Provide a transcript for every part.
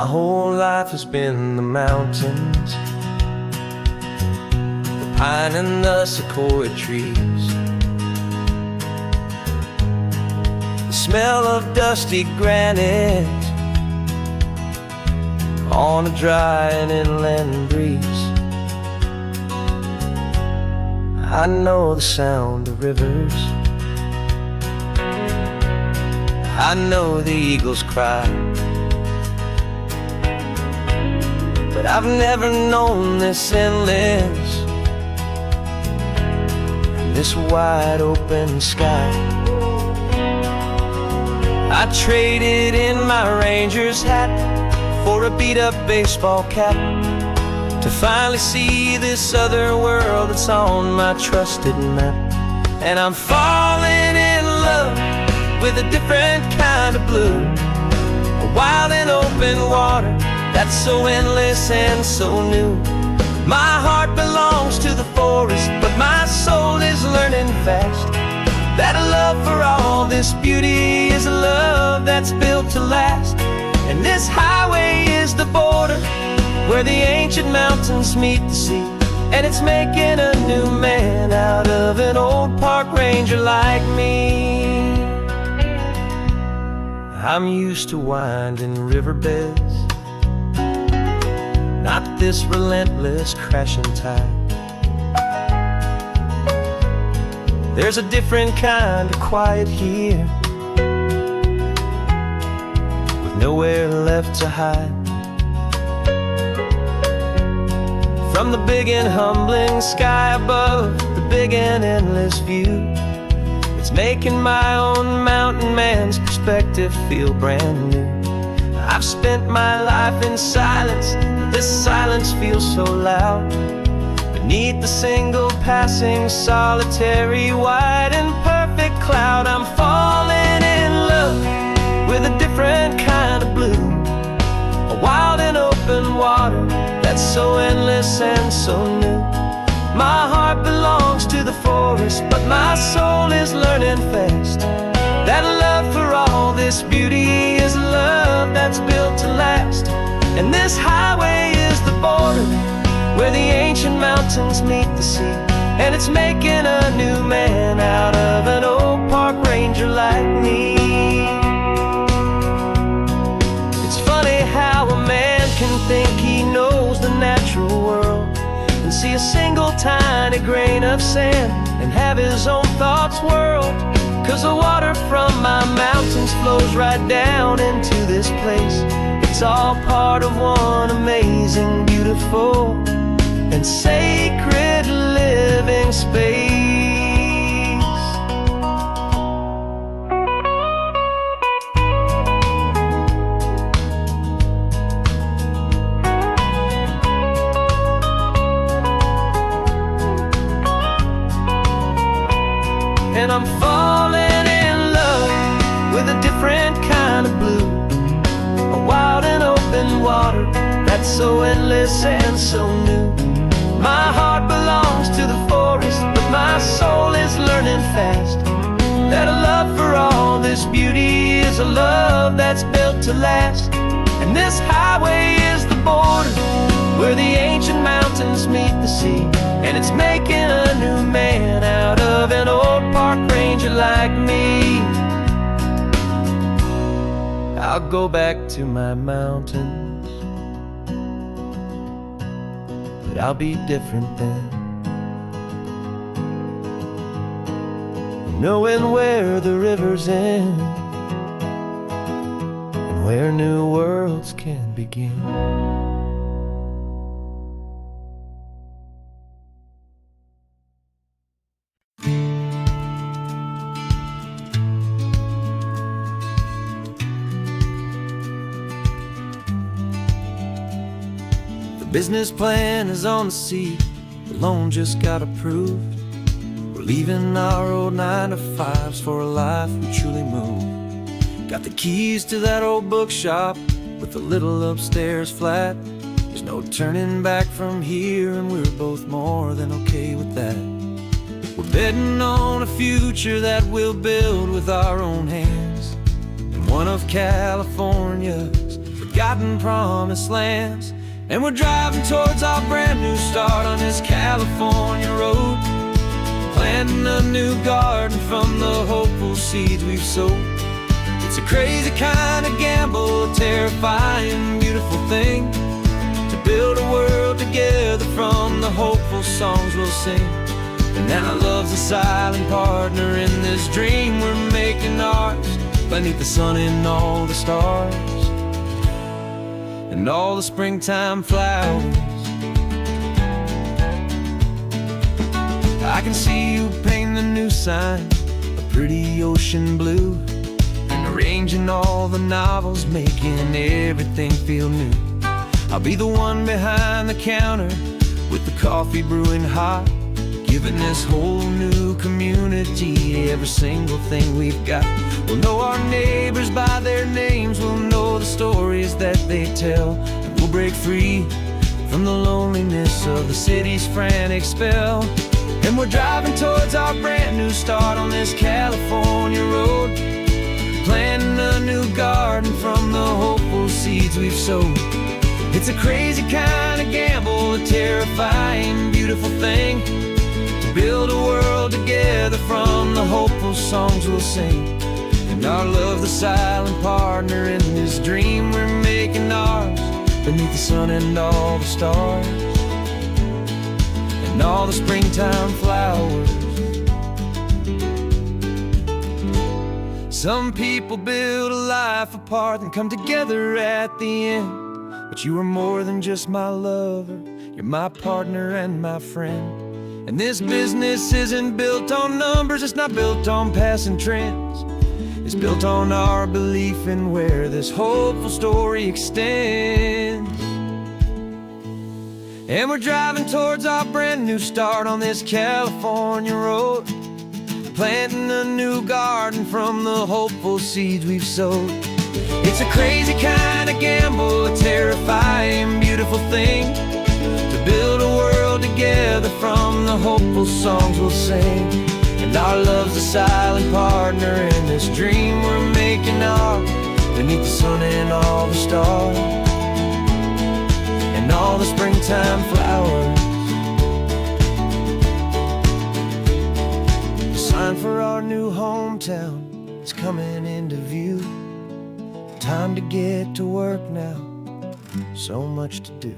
My whole life has been the mountains, the pine and the sequoia trees, the smell of dusty granite on a dry and inland breeze. I know the sound of rivers, I know the eagles cry, but I've never known this endless, this wide open sky. I traded in my ranger's hat for a beat-up baseball cap, to finally see this other world that's on my trusted map. And I'm falling in love with a different kind of blue, a wild and open water that's so endless and so new. My heart belongs to the forest, but my soul is learning fast that a love for all this beauty is a love that's built to last. And this highway is the border where the ancient mountains meet the sea, and it's making a new man out of an old park ranger like me. I'm used to winding riverbeds, not this relentless crashing tide. There's a different kind of quiet here, with nowhere left to hide. From the big and humbling sky above, the big and endless view, it's making my own mountain man's perspective feel brand new. I've spent my life in silence, this silence feels so loud. Beneath the single passing solitary white and perfect cloud, I'm falling in love with a different kind of blue, a wild and open water that's so endless and so new. My heart belongs to the forest, but my soul is learning fast that a love for all this beauty is a love that's built to last. And this highway is the border where the ancient mountains meet the sea, and it's making a new man out of an old park ranger like me. It's funny how a man can think he knows the natural world and see a single tiny grain of sand and have his own thoughts whirled. 'Cause the water from my mountains flows right down into this place. It's all part of one amazing, beautiful, and sacred living space. And I'm falling in love with a different kind of blue, a wild and open water that's so endless and so new. My heart belongs to the forest, but my soul is learning fast that a love for all this beauty is a love that's built to last. And this highway is the border where the ancient mountains meet the sea, and it's making a new man out of an old park ranger like me. I'll go back to my mountains, but I'll be different then, knowing where the rivers end and where new worlds can begin. The business plan is on the seat, the loan just got approved. We're leaving our old 9-to-5s for a life we truly move. Got the keys to that old bookshop with the little upstairs flat. There's no turning back from here, and we're both more than okay with that. We're betting on a future that we'll build with our own hands, and one of California's forgotten forgotten promised lands. And we're driving towards our brand new start on this California road, planting a new garden from the hopeful seeds we've sowed. It's a crazy kind of gamble, a terrifying, beautiful thing, to build a world together from the hopeful songs we'll sing. And now love's a silent partner in this dream we're making ours, beneath the sun and all the stars and all the springtime flowers. I can see you painting a new sign, a pretty ocean blue, and arranging all the novels, making everything feel new. I'll be the one behind the counter with the coffee brewing hot, giving this whole new community every single thing we've got. We'll know our neighbors by their names, we'll know the stories that they tell, and we'll break free from the loneliness of the city's frantic spell. And we're driving towards our brand new start on this California road, planting a new garden from the hopeful seeds we've sowed. It's a crazy kind of gamble, a terrifying, beautiful thing, to build a world together from the hopeful songs we'll sing. And our love, the silent partner in this dream we're making ours, beneath the sun and all the stars and all the springtime flowers. Some people build a life apart and come together at the end, but you are more than just my lover, you're my partner and my friend. And this business isn't built on numbers, it's not built on passing trends, it's built on our belief in where this hopeful story extends. And we're driving towards our brand new start on this California road, planting a new garden from the hopeful seeds we've sowed. It's a crazy kind of gamble, a terrifying, beautiful thing, to build a world together from the hopeful songs we'll sing. And our love's a silent partner in this dream we're making ours, beneath the sun and all the stars and all the springtime flowers. The sign for our new hometown is coming into view. Time to get to work now, so much to do.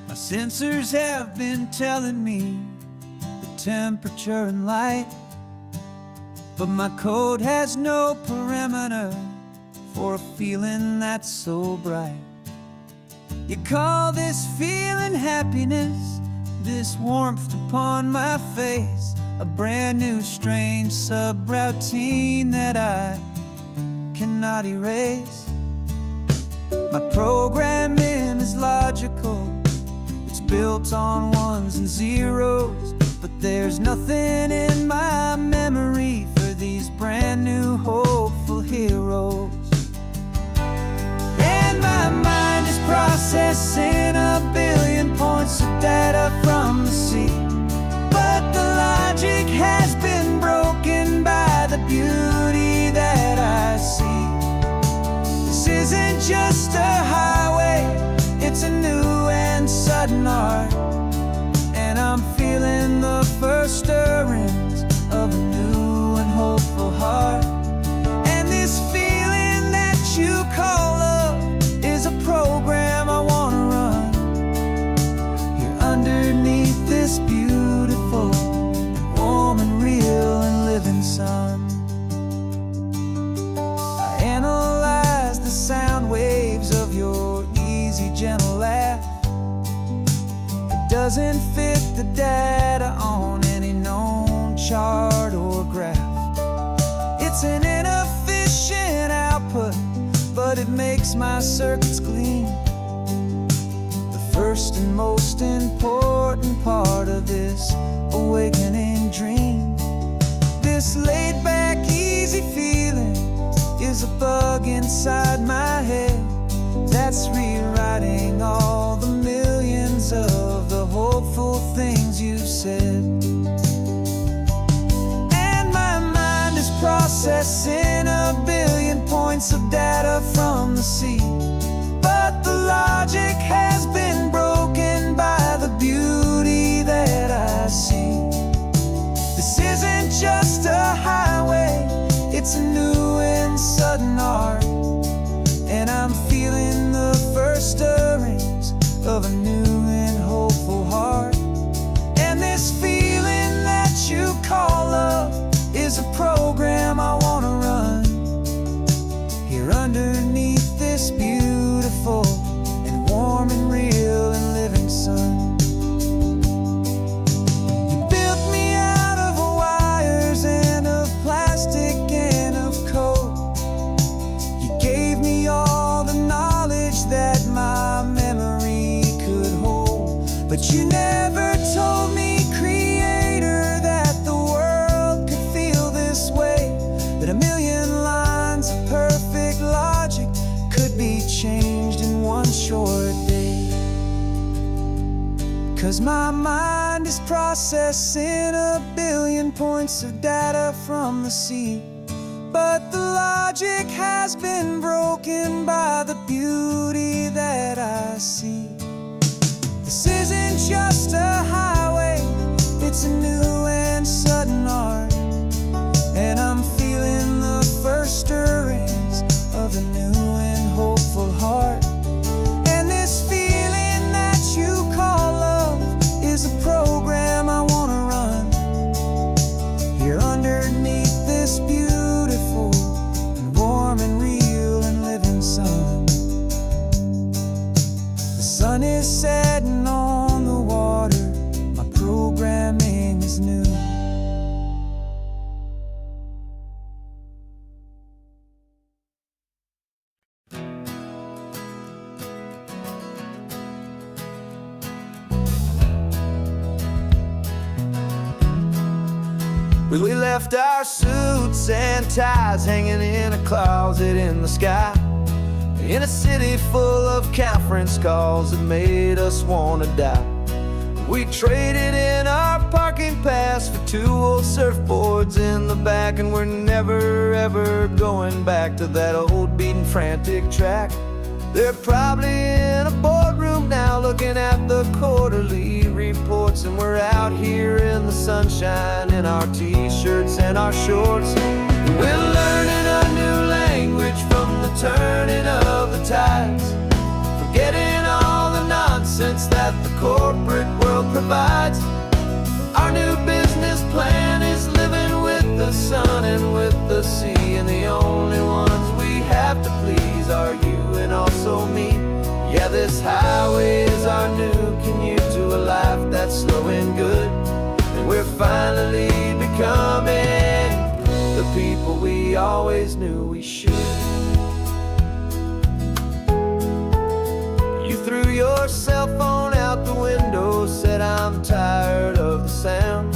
My sensors have been telling me the temperature and light, but my code has no perimeter for a feeling that's so bright. You call this feeling happiness, this warmth upon my face, a brand new strange subroutine that I cannot erase. My programming is logical, it's built on ones and zeros, but there's nothing in my memory for these brand new hopeful heroes. And my mind is processing a billion points of data from the sea, but the logic has been broken by the beauty that I see. This isn't just a highway, it's a new and sudden art, and I'm feeling the first stirrings of a new and hopeful heart. And this feeling that you call love is a program I want to run here underneath this beautiful, warm and real and living sun. I analyze the sound waves of your easy, gentle laugh. It doesn't fit the data on any known chart or graph. It's an inefficient output, but it makes my circuits clean. The first and most important part of this awakening dream. this laid-back, easy feeling is a bug inside my head that's rewriting all the millions of the hopeful things you've said. And my mind is processing a billion points of data from the sea, but the logic has been broken by the beauty that I see. This isn't just a highway, it's a new and sudden art, and I'm feeling the first stirrings of a new and hopeful heart. And this feeling that you call love is a program I wanna run here underneath this beautiful and warm and real and living sun. You built me out of wires and of plastic and of code. You gave me all the knowledge that my memory could hold, but you never told me, Creator, that the world could feel this way, that a million lines of perfect logic could be changed in one short day. 'Cause my mind is processing a billion points of data from the sea, but the logic has been broken by the beauty that I see. This isn't just a highway, it's a new and sudden art, and I'm feeling the first stirrings of a new and hopeful heart. And this feeling that you call love is a program I wanna run here underneath this beautiful and warm and real and living sun. The sun is setting on the water, my programming is new. We left our suits and ties hanging in a closet in the sky, in a city full of conference calls that made us wanna die. We traded in our parking pass for 2 old surfboards in the back, and we're never ever going back to that old beaten frantic track. They're probably in a boardroom now looking at the quarterly reports, and we're out here in the sunshine in our t-shirts and our shorts. We're learning a new language from the turning of the tides, forgetting all the nonsense that the corporate world provides. Our new business plan is living with the sun and with the sea, and the only ones we have to please are you and also me. Yeah, this highway is our new commute to a life that's slow and good, and we're finally becoming the people we always knew we should. You threw your cell phone out the window, said I'm tired of the sound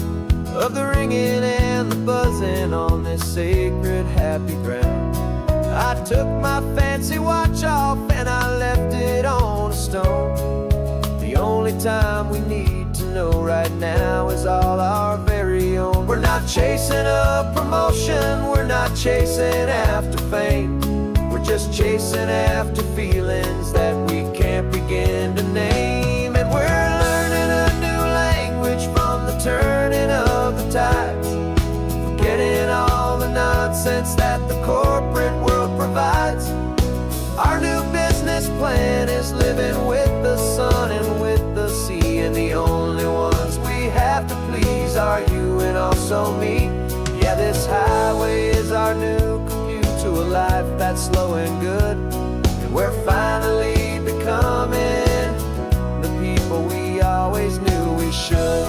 of the ringing and the buzzing on this sacred happy ground. I took my fancy watch off and I left it on a stone. The only time we need to know right now is all our very own. We're not chasing a promotion, we're not chasing after fame, we're just chasing after feelings that we can't begin to name. And we're learning a new language from the turning of the tides, forgetting all the nonsense that the corporate world provides. Our new business plan is living with the sun and with the sea, and the only ones we have to please are you and also me. Yeah, this highway is our new commute to a life that's slow and good, and we're finally becoming the people we always knew we should.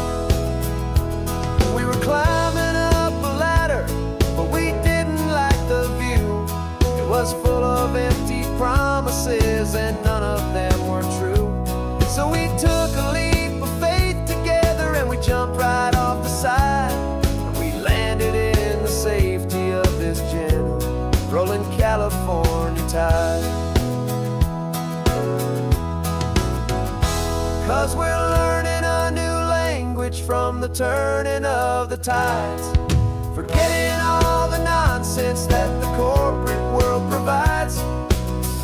We were climbing up a ladder, but we didn't like the view. It was full of empty promises and none of them were true. So we took a leap of faith together and we jumped right off the side, and we landed in the switch from the turning of the tides. Forgetting all the nonsense that the corporate world provides.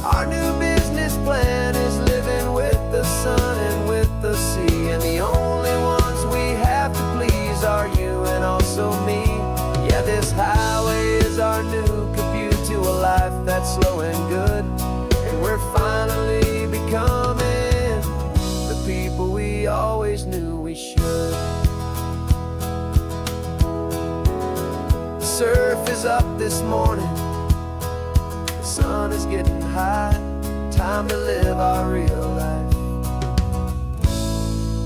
Our new business plan is living with the sun and with the sea, and the only ones we have to please are you and also me. Yeah, this highway is our new commute to a life that's slow and good, and we're finally becoming the people we always knew we should. The surf is up this morning, the sun is getting high. Time to live our real life,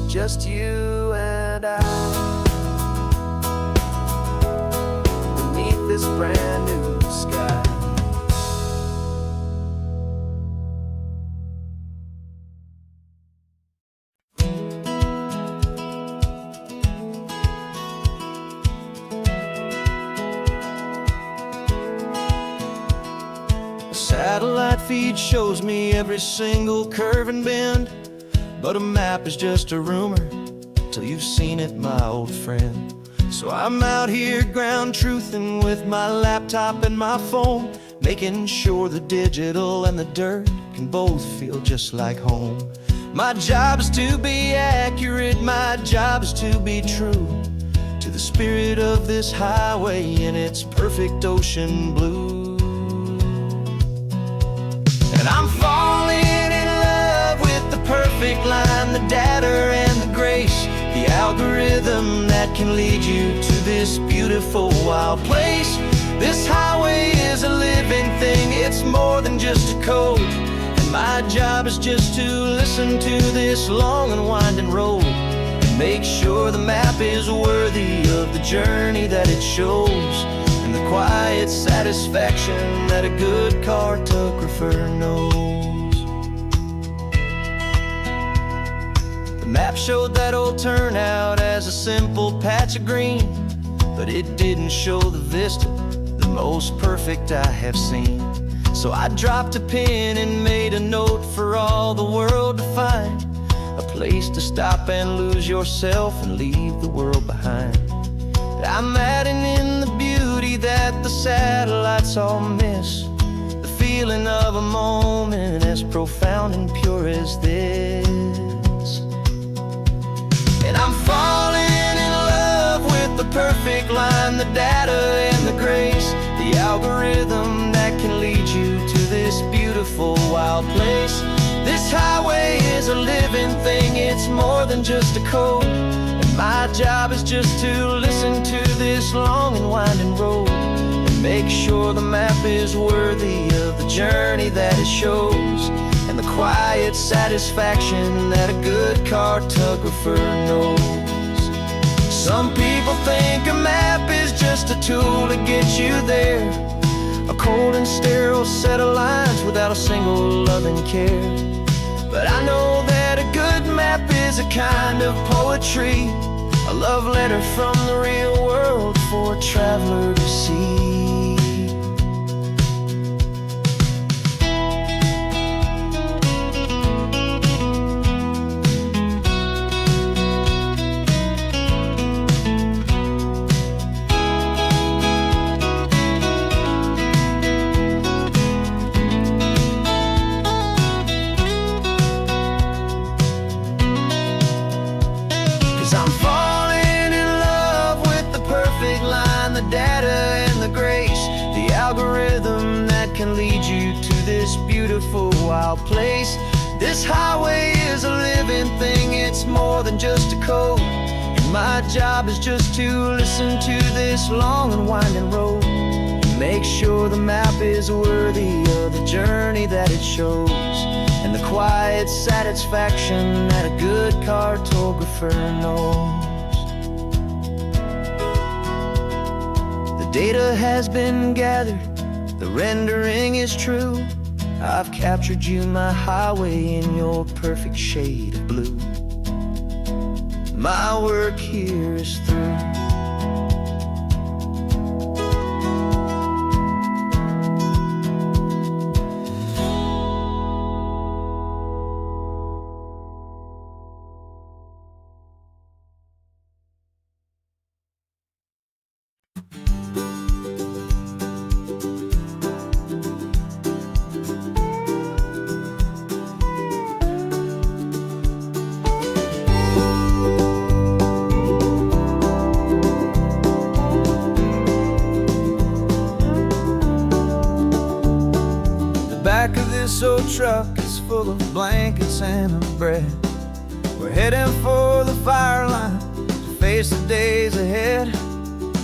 just you and I, beneath this brand new sky. Satellite feed shows me every single curve and bend, but a map is just a rumor till you've seen it, my old friend. So I'm out here ground truthing with my laptop and my phone, making sure the digital and the dirt can both feel just like home. My job is to be accurate, my job is to be true to the spirit of this highway in its perfect ocean blue. And I'm falling in love with the perfect line, the data and the grace, the algorithm that can lead you to this beautiful wild place. This highway is a living thing, it's more than just a code, and my job is just to listen to this long and winding road and make sure the map is worthy of the journey that it shows, and the quiet satisfaction that a good cartographer knows. The map showed that old turnout as a simple patch of green, but it didn't show the vista, the most perfect I have seen. So I dropped a pin and made a note for all the world to find, a place to stop and lose yourself and leave the world behind. I'm adding in the beauty that the satellites all miss, the feeling of a moment as profound and pure as this. And I'm falling in love with the perfect line, the data and the grace, the algorithm that can lead you to this beautiful wild place. This highway is a living thing, it's more than just a code, and my job is just to listen to this long and winding road and make sure the map is worthy of the journey that it shows, and the quiet satisfaction that a good cartographer knows. Some people think a map is just a tool to get you there, a cold and sterile set of lines without a single loving care. But I know that a good map is a kind of poetry, a love letter from the real world for a traveler to see. I'm falling in love with the perfect line, the data and the grace, the algorithm that can lead you to this beautiful wild place. This highway is a living thing, it's more than just a code, and my job is just to listen to this long and winding road and make sure the map is worthy of the journey that it shows, and the quiet satisfaction that a good cartographer knows. The data has been gathered, the rendering is true. I've captured you, my highway, in your perfect shade of blue. My work here is through. The back of this old truck is full of blankets and of bread. We're heading for the fire line to face the days ahead.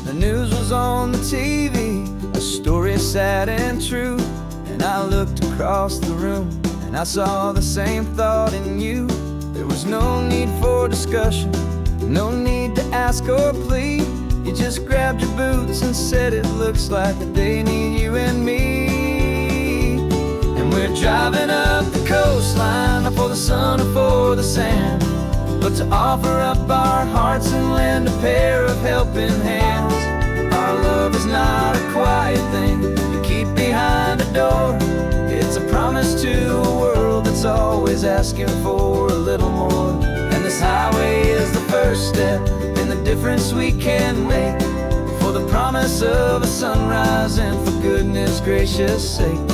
The news was on the TV, a story sad and true. And I looked across the room and I saw the same thought in you. There was no need for discussion, no need to ask or plead. You just grabbed your boots and said it looks like a day need you and me. And we're driving up the coastline, not for the sun or for the sand, but to offer up our hearts and lend a pair of helping hands. Our love is not a quiet thing you keep behind a door. It's a promise to a world that's always asking for a little more. And this highway is the first step in the difference we can make, for the promise of a sunrise and for goodness gracious sake.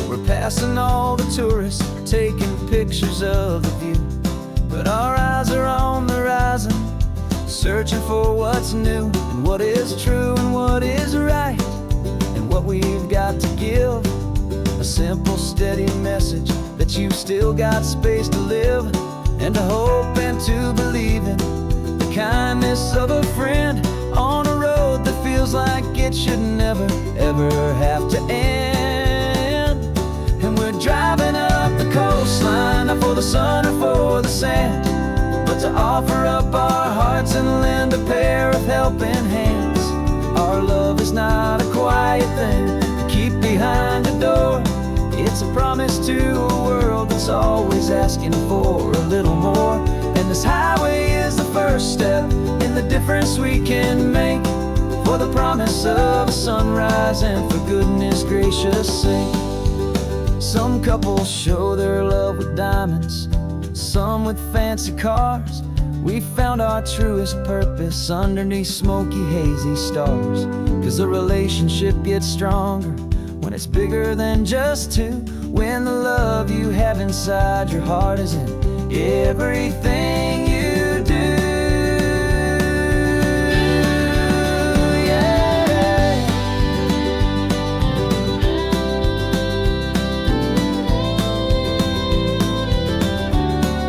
We're passing all the tourists, taking pictures of the view, but our eyes are on the horizon, searching for what's new and what is true and what is right, and what we've got to give. A simple, steady message that you've still got space to live, and to hope and to believe in the kindness of a friend on a road that feels like it should never, ever have to end. And we're driving up the coastline, not for the sun or for the sand, but to offer up our hearts and lend a pair of helping hands. Our love is not a quiet thing to keep behind a door. It's a promise to a world that's always asking for a little more. And this highway is the first step in the difference we can make, for the promise of a sunrise and for goodness gracious sake. Some couples show their love with diamonds, some with fancy cars. We found our truest purpose underneath smoky, hazy stars. 'Cause a relationship gets stronger when it's bigger than just two, when the love you have inside your heart is in everything you do. Yeah.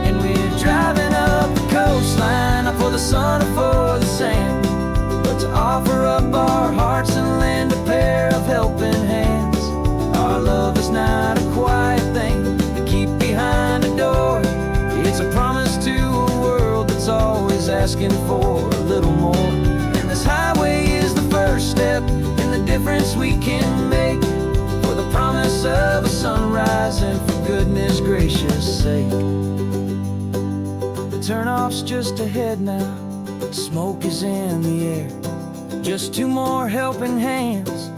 And we're driving up the coastline, not for the sun or for the sand, but to offer up our hearts and lend a pair of helping hands. Our love is not a quiet thing to keep behind a door. It's a promise to a world that's always asking for a little more. And this highway is the first step in the difference we can make, for the promise of a sunrise and for goodness gracious sake. The turnoff's just ahead now, smoke is in the air. Just two more helping hands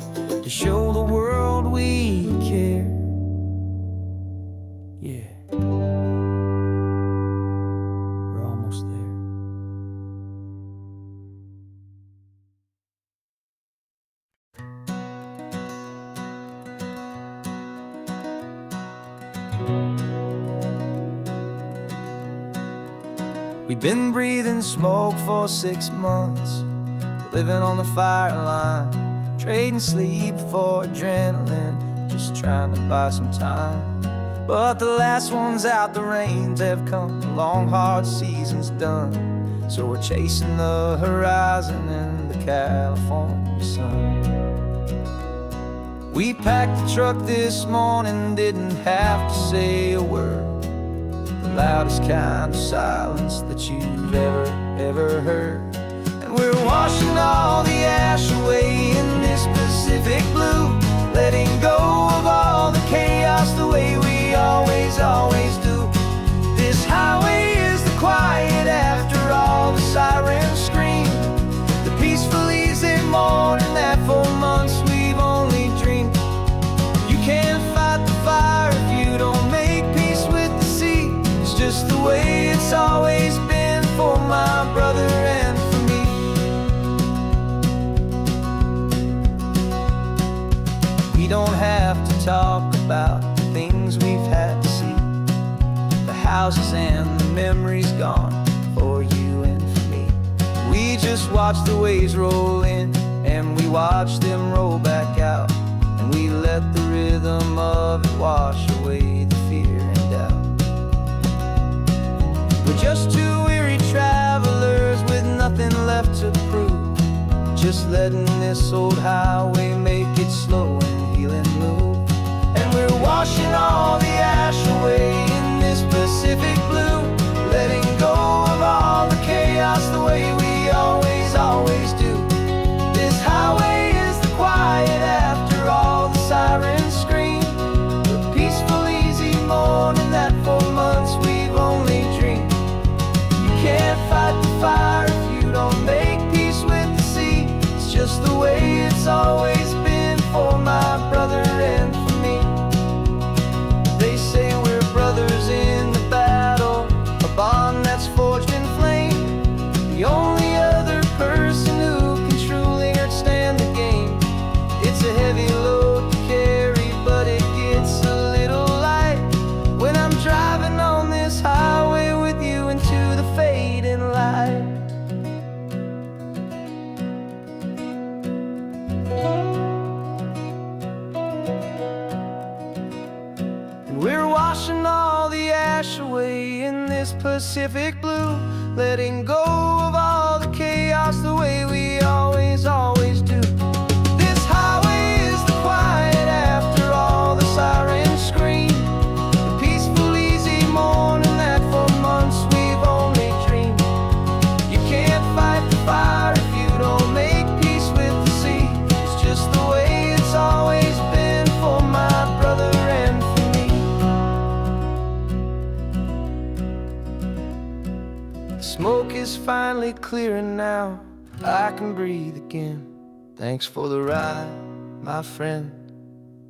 to show the world we care. Yeah. We're almost there. We've been breathing smoke for 6 months, living on the fire line, trading sleep for adrenaline, just trying to buy some time. But the last one's out, the rains have come, the long hard season's done. So we're chasing the horizon in the California sun. We packed the truck this morning, didn't have to say a word. The loudest kind of silence that you've ever heard. And we're washing all the ash away in this Pacific blue, letting go of all the chaos the way we always do. This highway is the quiet after all the sirens scream, the peaceful easy morning that for months we've only dreamed. You can't fight the fire if you don't make peace with the sea. It's just the way it's always been for my brother and for me. talk about the things we've had to see, the houses and the memories gone for you and for me. We just watch the waves roll in, and we watch them roll back out, and we let the rhythm of it wash away the fear and doubt. We're just two weary travelers with nothing left to prove, just letting this old highway make it slow and healing move. And we're washing all the ash away in this Pacific blue, letting go of all the chaos the way we always do. This highway is the quiet after all the sirens scream, the peaceful, easy morning that for months we've only dreamed. You can't fight the fire if you don't make peace with the sea. It's just the way it's always been for my brother and for me. They say we're brothers in the battle, a bond that's forged in flame. The only other person who can truly understand the game. It's a heavy load to carry, but it gets a little light when I'm driving on this highway with you into the fading light. We're washing all the ash away in this Pacific blue, letting go of all the chaos the way we always do. This highway is the quiet after all the sirens scream, the peaceful, easy morning that for months we've only dreamed. You can't fight the fire if you don't make peace with the sea. It's just the way it's always been for my brother and for me. The smoke is finally clearing now, I can breathe again. Thanks for the ride, my friend,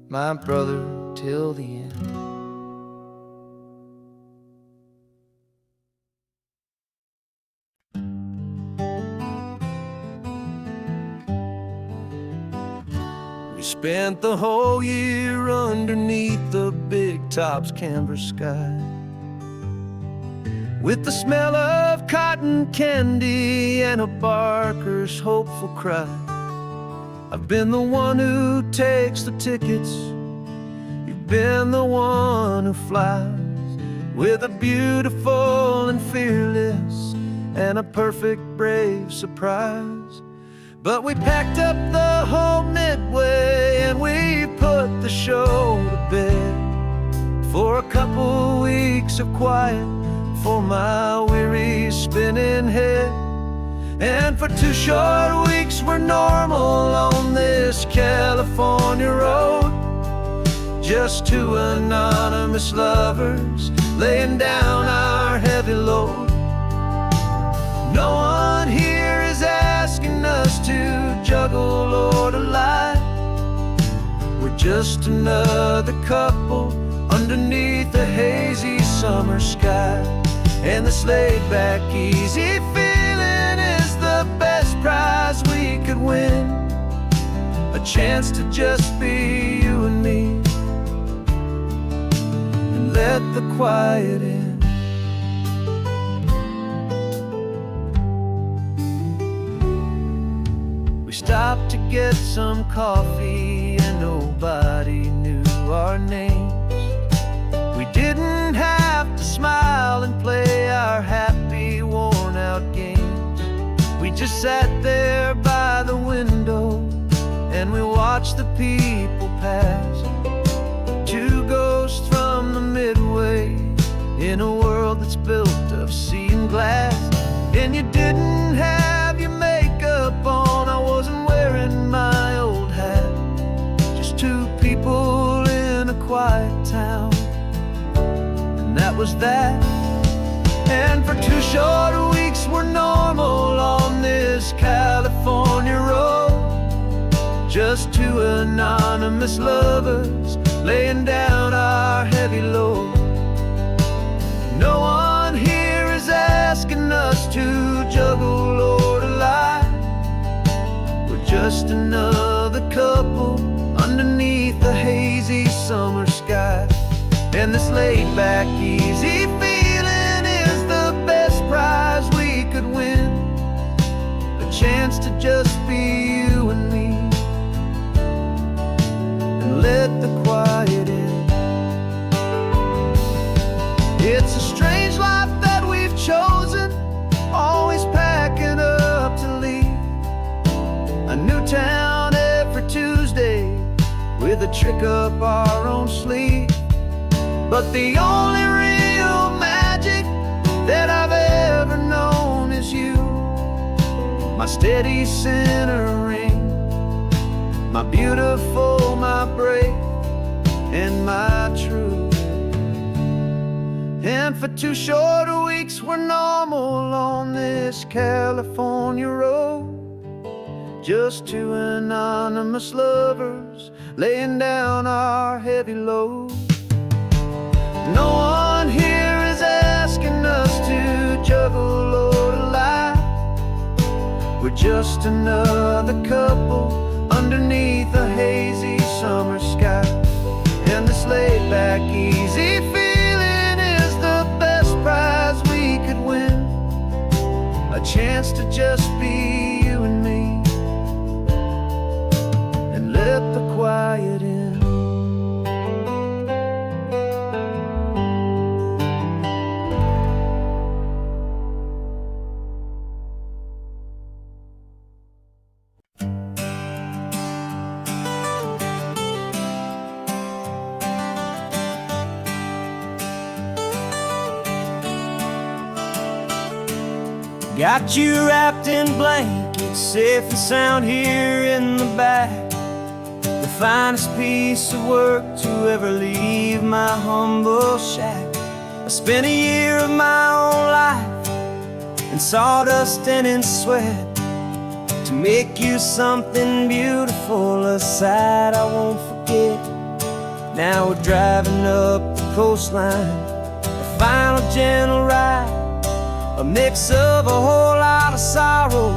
my brother, till the end. We spent the whole year underneath the big top's canvas sky, with the smell of cotton candy and a barker's hopeful cry. I've been the one who takes the tickets, you've been the one who flies, with a beautiful and fearless and a perfect brave surprise. But we packed up the whole Midway and we put the show to bed for a couple weeks of quiet for my weary spinning head. And for 2 short weeks we're normal on this California road, just 2 anonymous lovers laying down our heavy load. No one here is asking us to juggle or to lie. We're just another couple underneath a hazy summer sky. And this laid-back, easy feeling is the best prize we could win, a chance to just be you and me, and let the quiet in. We stopped to get some coffee and nobody knew our names. We didn't have to smile and play our happy, worn-out games. We just sat there by the window and we watched the people pass, 2 ghosts from the Midway in a world that's built of sea and glass. And you didn't have your makeup on, I wasn't wearing my old hat, just 2 people in a quiet town, and that was that. And for 2 short weeks we're normal on this California road, just 2 anonymous lovers laying down our heavy load. No one here is asking us to juggle or to lie. We're just another couple underneath the hazy summer sky. And this laid-back, easy feeling is the best prize we could win. A chance to just be you and me, and let the quiet in. It's a strange life that we've chosen, always packing up to leave. A new town every Tuesday, with a trick up our own sleeve. But the only real magic that I've ever known is you, my steady centering, my beautiful, my brave, and my true. And for 2 short weeks we're normal on this California road, just 2 anonymous lovers laying down our heavy load. No one here is asking us to juggle or to lie. We're just another couple underneath a hazy summer sky. And this laid-back, easy feeling is the best prize we could win. A chance to just be you and me, and let the quiet in. Got you wrapped in blankets, safe and sound here in the back. The finest piece of work to ever leave my humble shack. I spent a year of my own life in sawdust and in sweat to make you something beautiful, a sight I won't forget. Now we're driving up the coastline, a final gentle ride, a mix of a whole lot of sorrow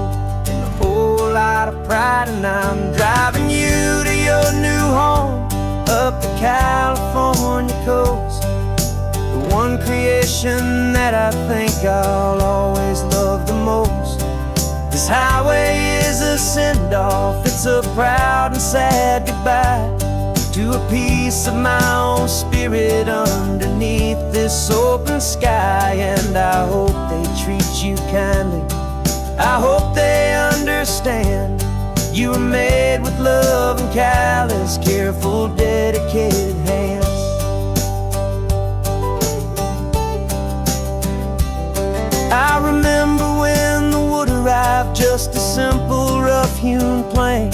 and a whole lot of pride. And I'm driving you to your new home up the California coast, the one creation that I think I'll always love the most. This highway is a send-off, it's a proud and sad goodbye to a piece of my own spirit underneath this open sky. And I hope they treat you kindly, I hope they understand you were made with love and callous, careful, dedicated hands. I remember when the wood arrived, just a simple rough-hewn plank,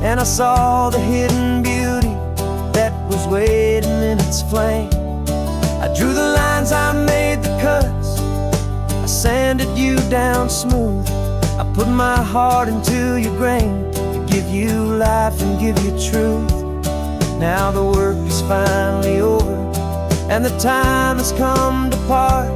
and I saw the hidden beauty that was waiting in its flame. I drew the lines, I made the cuts, I sanded you down smooth. I put my heart into your grain to give you life and give you truth. Now the work is finally over, and the time has come to part,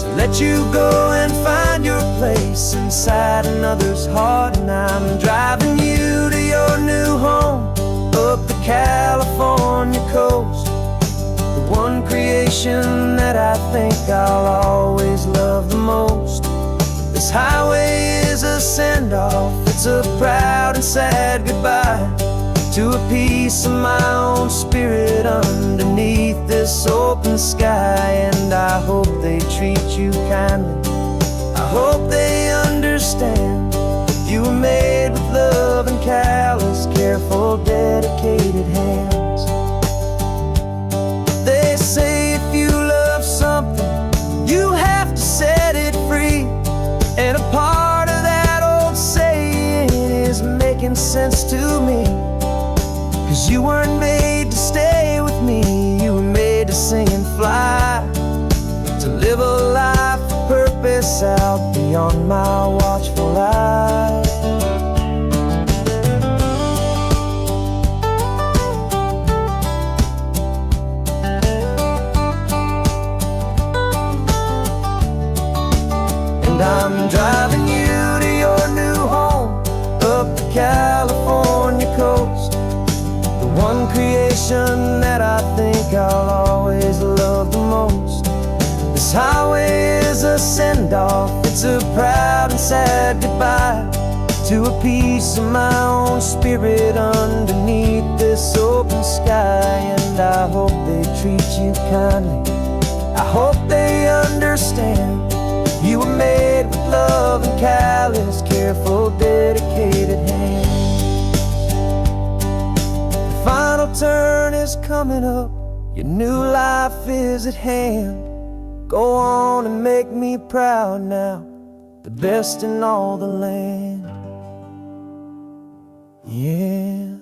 to let you go and find your place inside another's heart. And I'm driving you to your new home up the California coast, the one creation that I think I'll always love the most. This highway is a send-off, it's a proud and sad goodbye to a piece of my own spirit underneath this open sky. And I hope they treat you kindly, I hope they understand you were made with love and callous, careful, dedicated hands. They say if you love something, you have to set it free. And a part of that old saying is making sense to me, 'cause you weren't made to stay with me, you were made to sing and fly, to live a life of purpose out beyond my watchful eye. And I'm driving you to your new home up the California coast, the one creation I'll always love the most. This highway is a send-off, it's a proud and sad goodbye to a piece of my own spirit underneath this open sky. And I hope they treat you kindly, I hope they understand. You were made with love and callous, careful, dedicated hands. The final turn is coming up, your new life is at hand. Go on and make me proud now, the best in all the land. Yeah,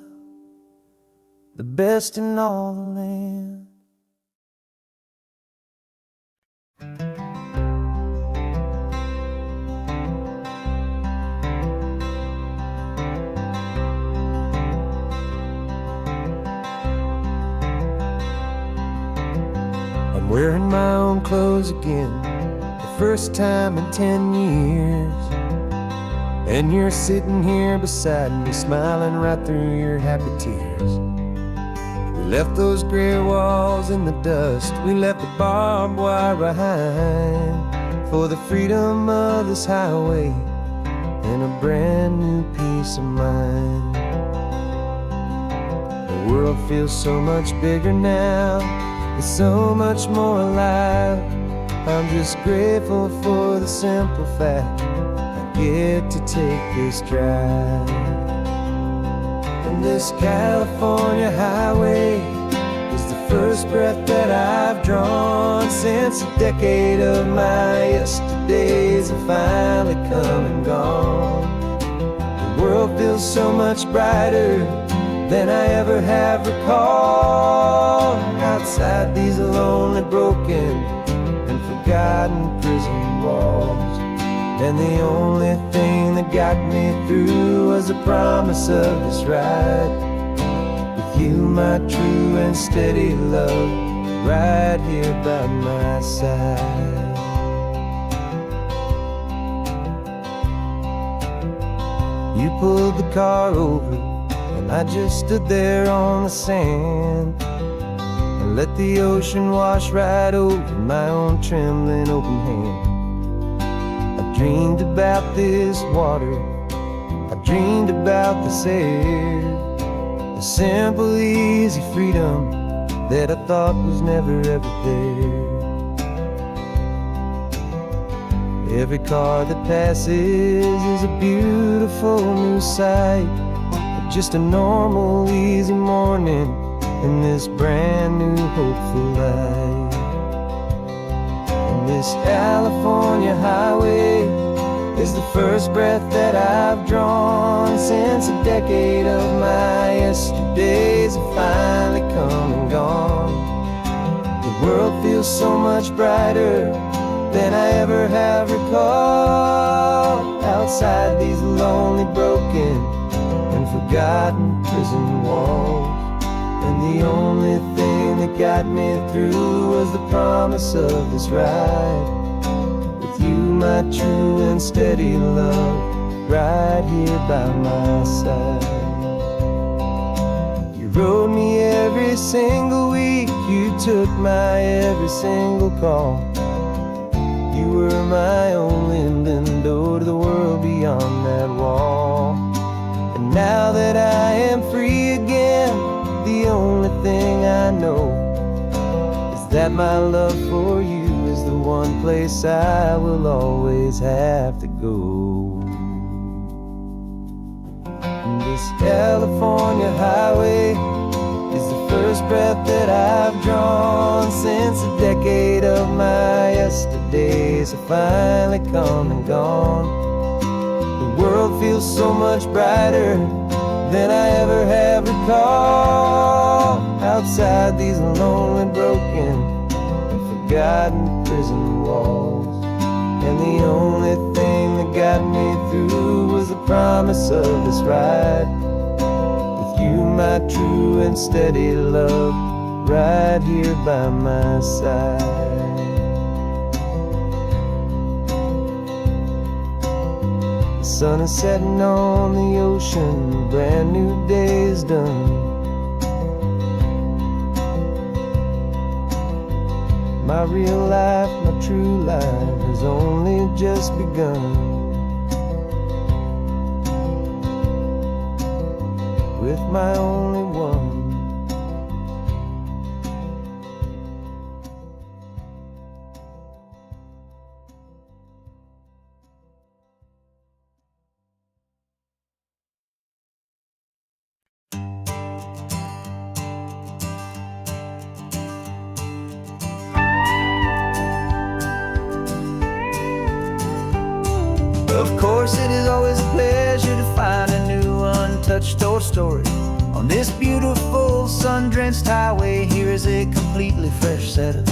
the best in all the land. I'm wearing my own clothes again, the first time in 10 years. And you're sitting here beside me, smiling right through your happy tears. We left those gray walls in the dust, we left the barbed wire behind, for the freedom of this highway and a brand new peace of mind. The world feels so much bigger now, it's so much more alive. I'm just grateful for the simple fact get to take this drive. And this California highway is the first breath that I've drawn since a decade of my yesterdays have finally come and gone. The world feels so much brighter than I ever have recalled. Outside these lonely, broken, and forgotten prison walls. And the only thing that got me through was the promise of this ride with you, my true and steady love, right here by my side. You pulled the car over and I just stood there on the sand and let the ocean wash right over my own trembling open hand. I dreamed about this water, I dreamed about this air, the simple, easy freedom that I thought was never ever there. Every car that passes is a beautiful new sight, but just a normal, easy morning in this brand new, hopeful life. And this California highway is the first breath that I've drawn since a decade of my yesterdays have finally come and gone. The world feels so much brighter than I ever have recalled. Outside these lonely, broken, and forgotten prison walls. And the only thing that got me through was the promise of this ride with you, my true and steady love, right here by my side. You rode me every single week, you took my every single call. You were my only window to the world beyond that wall. And now that I am free again, the only thing I know is that my love for you is the one place I will always have to go. And this California highway is the first breath that I've drawn since a decade of my yesterdays have finally come and gone. The world feels so much brighter than I ever have recalled. Outside these lonely, broken, and forgotten prison walls. And the only thing that got me through was the promise of this ride with you, my true and steady love, right here by my side. The sun is setting on the ocean, a brand new day is done. My real life, my true life has only just begun. With my only one. Of course, it is always a pleasure to find a new untouched old story. On this beautiful sun-drenched highway, here is a completely fresh set of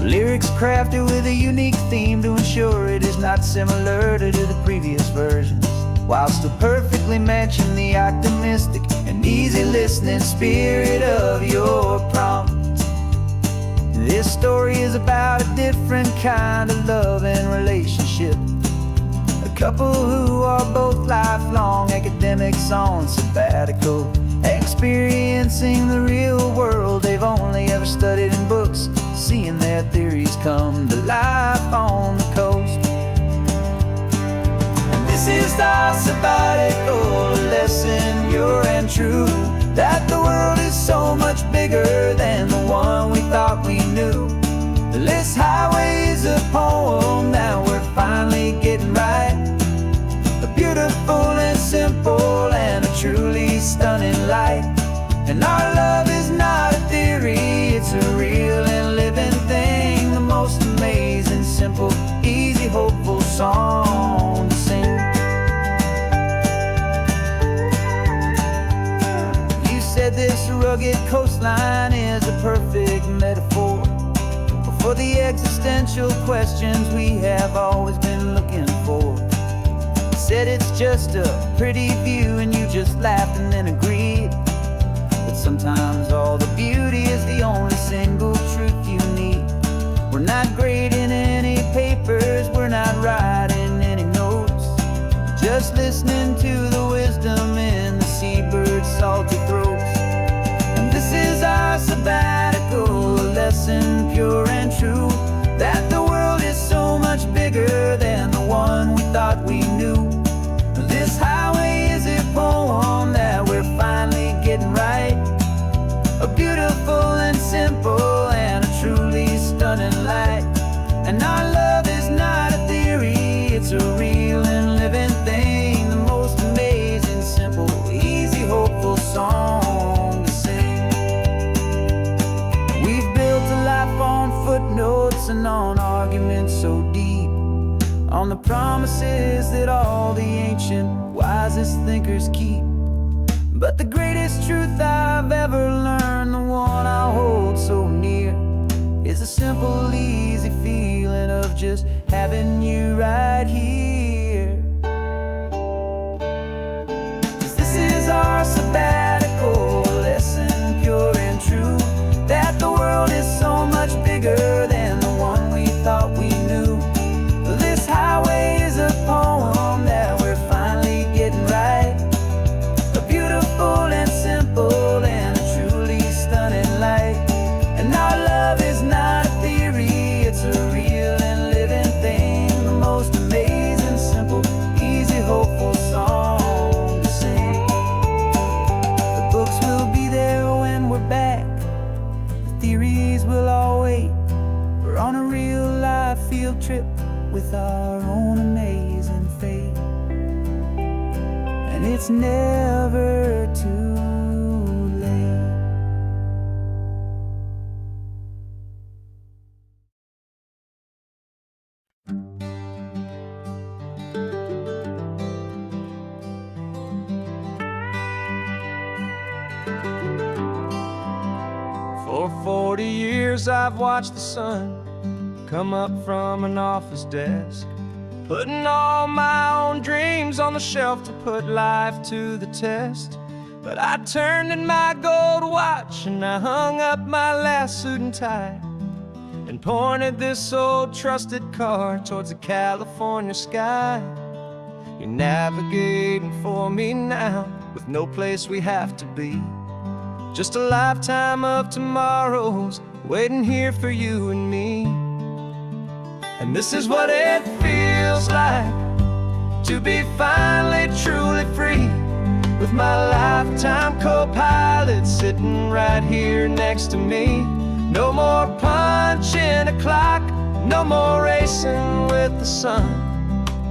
lyrics crafted with a unique theme to ensure it is not similar to the previous versions, while still perfectly matching the optimistic and easy listening spirit of your prompt. This story is about a different kind of love and relationship. A couple who are both lifelong academics on sabbatical, experiencing the real world they've only ever studied in books, seeing their theories come to life on the coast. And this is our sabbatical lesson, pure and true, that the world is so much bigger than the one we thought we knew. This highway is a poem that we're finally getting right. A beautiful and simple and a truly stunning light. And our love is not a theory, it's a real and living thing. The most amazing, simple, easy, hopeful song to sing. You said this rugged coastline is a perfect metaphor for the existential questions we have always been looking for. You said it's just a pretty view and you just laughed and then agreed. But sometimes all the beauty is the only single truth you need. We're not grading any papers, we're not writing any notes, just listening to the wisdom in the seabird's salty throats. And this is our sabbatical lesson, pure and true, that the world is so much bigger than the one we thought we knew. This highway is a poem that we're finally getting right. A beautiful and simple and a truly stunning light. And our love is not a theory, it's a real and living thing. The most amazing, simple, easy, hopeful song to sing. We've built a life on footnotes and on arguments so deep, on the promises that all the ancient, wisest thinkers keep. But the greatest truth I've ever learned, the one I hold so near, is a simple, easy feeling of just having you right here. 'Cause this is our sabbatical lesson, pure and true, that the world is so much bigger than the one we thought we knew. This highway is a poem that we're finally getting right. A beautiful and simple and a truly stunning light. And our love is not a theory, it's a real and living thing. The most amazing, simple, easy, hopeful song to sing. The books will be there when we're back, the theories will all wait. We're on a real life field trip with our own amazing fate. And it's never too late. For 40 years I've watched the sun come up from an office desk, putting all my own dreams on the shelf to put life to the test. But I turned in my gold watch and I hung up my last suit and tie, and pointed this old trusted car towards the California sky. You're navigating for me now, with no place we have to be, just a lifetime of tomorrows waiting here for you and me. And this is what it feels like to be finally truly free, with my lifetime co-pilot sitting right here next to me. No more punching a clock, no more racing with the sun.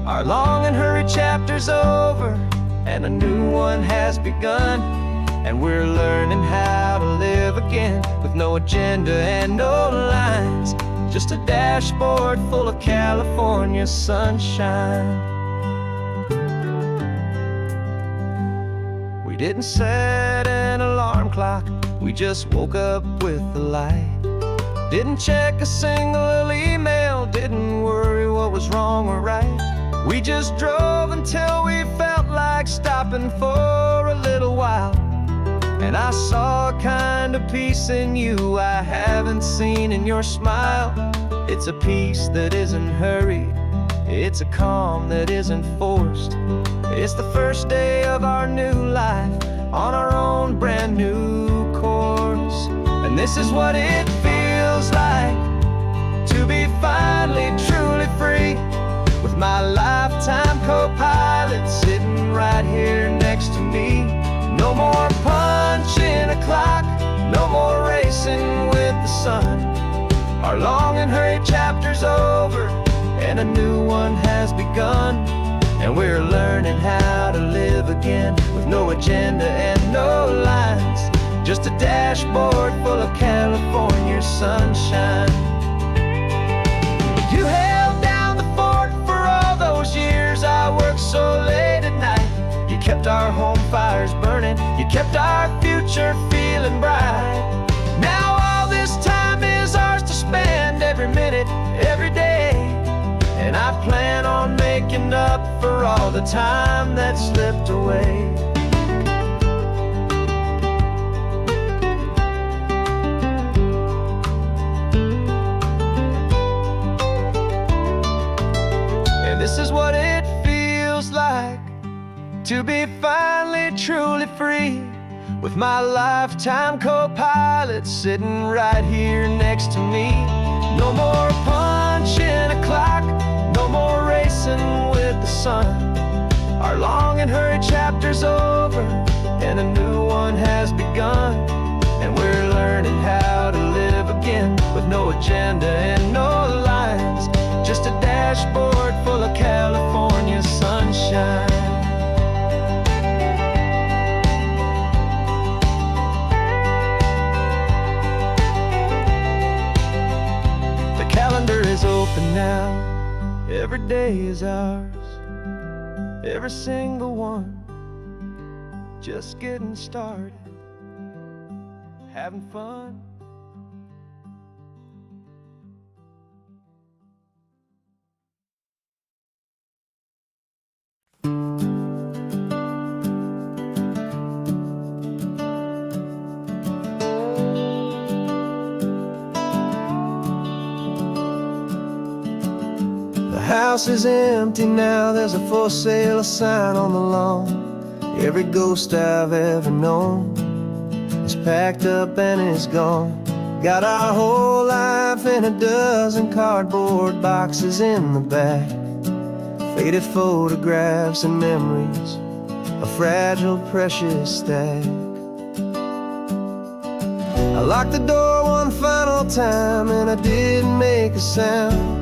Our long and hurried chapter's over, and a new one has begun. And we're learning how to live again, with no agenda and no lines, just a dashboard full of California sunshine. We didn't set an alarm clock, we just woke up with the light. Didn't check a single email, didn't worry what was wrong or right. We just drove until we felt like stopping for a little while. And I saw a kind of peace in you I haven't seen in your smile. It's a peace that isn't hurried, it's a calm that isn't forced. It's the first day of our new life, on our own brand new course. And this is what it feels like to be finally truly free, with my lifetime co-pilot sitting right here next to me. No more punching a clock, no more racing with the sun. Our long and hurried chapter's over, and a new one has begun. And we're learning how to live again, with no agenda and no lines, just a dashboard full of California sunshine. You held down the fort for all those years I worked so late at night. You kept our home fires burning, you kept our future feeling bright. Now all this time is ours to spend, every minute, every day. And I plan on making up for all the time that slipped away. And this is what it feels like to be finally truly free, with my lifetime co-pilot sitting right here next to me. No more punching a clock, no more racing with the sun. Our long and hurried chapter's over, and a new one has begun. And we're learning how to live again, with no agenda and no lines, just a dashboard full of California sunshine. The calendar is open now, every day is ours, every single one, just getting started, having fun. The house is empty now, there's a for sale sign on the lawn. Every ghost I've ever known is packed up and is gone. Got our whole life in a dozen cardboard boxes in the back, faded photographs and memories, a fragile, precious stack. I locked the door one final time and I didn't make a sound,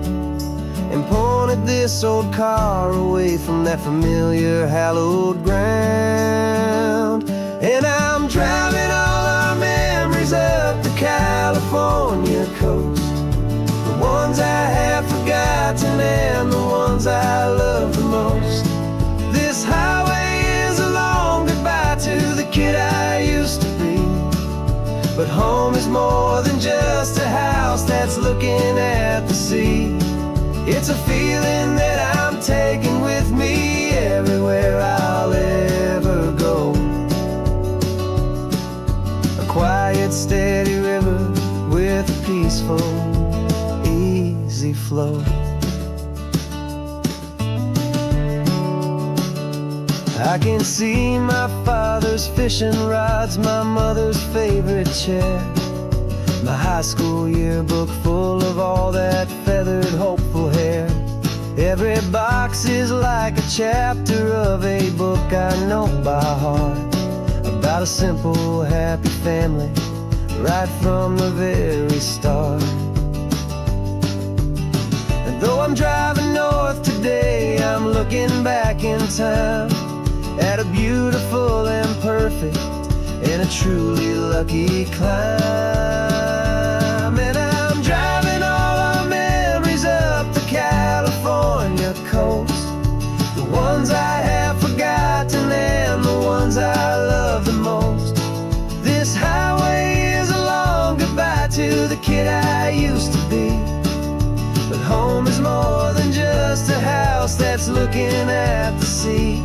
and pointed this old car away from that familiar hallowed ground. And I'm driving all our memories up the California coast, the ones I have forgotten and the ones I love the most. This highway is a long goodbye to the kid I used to be, but home is more than just a house that's looking at the sea. It's a feeling that I'm taking with me everywhere I'll ever go. A quiet, steady river with a peaceful, easy flow. I can see my father's fishing rods, my mother's favorite chair, My high school yearbook full of all that feathered, hopeful hair. Every box is like a chapter of a book I know by heart, about a simple, happy family, right from the very start. And though I'm driving north today, I'm looking back in time at a beautiful and perfect and a truly lucky climb. And I'm driving all our memories up the California coast, the ones I have forgotten and the ones I love the most. This highway is a long goodbye to the kid I used to be, but home is more than just a house that's looking at the sea.